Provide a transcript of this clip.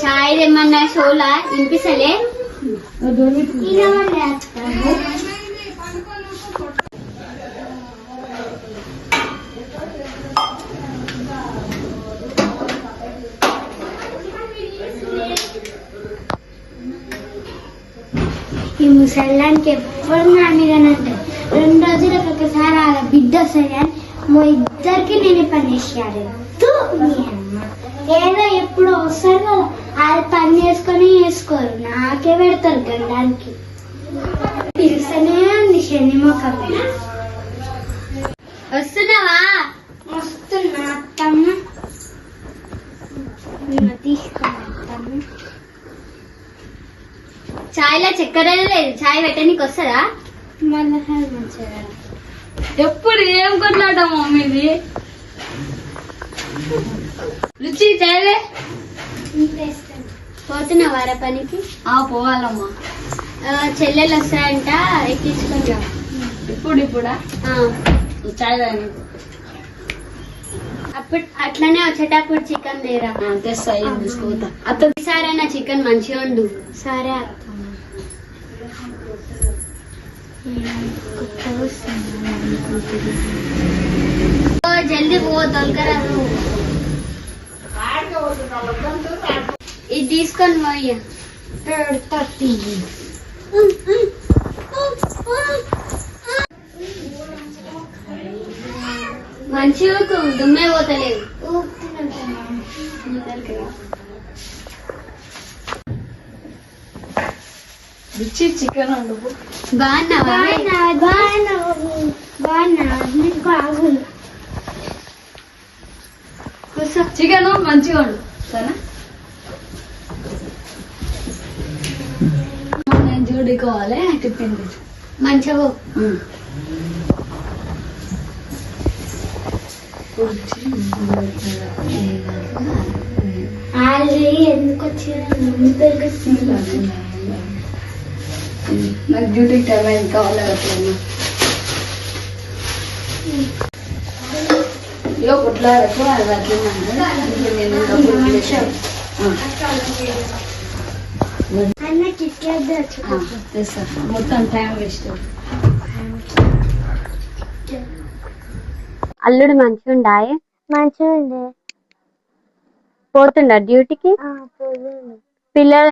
చాయ్ ఏమన్నా షోలా వినిపిస్తలే. ఈ ముసలానికి ఎప్పుడు నా మీదనంటే 2 రోజులకు ఒకసారి అలా బిడ్డ వస్తుంది కానీ మా ఇద్దరికి నేను పని చేసేయాలి. ఏదో ఎప్పుడు వస్తారు కదా అది పని చేసుకొని వేసుకోరు, నాకే పెడతారు గండానికి. పిలుస్తూనే ఉంది శని ముఖం. వస్తున్నావా? వస్తున్నా అత్తమ్మ, తీసుకున్నాను. చాయ్లో చక్కెర లేదు, చాయ్ పెట్టడానికి వస్తుందా? మళ్ళీ మంచిగా ఎప్పుడు ఏం కొట్లాడటం మమ్మీది. రుచి చాయలే. పోతున్నావా రా పనికి? పోవాలమ్మా. చెల్లెలు వస్తాయంట, ఎక్కించుకుంటా. ఇప్పుడా చాయ్ తాగి అప్పుడు అట్లనే వచ్చేటప్పుడు చికెన్ లేరా? తెస్తా, ఏం తీసుకోతా. సరే నా చికెన్ మంచిగా ఉండు. సరే అత్త. జల్దీ పో, తొలకరా. ఇది తీసుకొని పోయ్యా. మంచిగా దుమ్మే పోతలేదు. రుచి చికెన్ వండు. బాగున్నావా? చికెన్ మంచిగా వండు సరేనా. నేను చూడుకోవాలి టిఫిన్ మంచిగా. ఎందుకు వచ్చింది? నాకు డ్యూటీకి టైం అయింది, కావాలి అట్లా. ఇగో పుట్లాడకు అది అట్లా మొత్తం టైం వేస్ట్. అల్లుడు మంచిగా మంచిగా పోతుండా డ్యూటీకి? పిల్లలు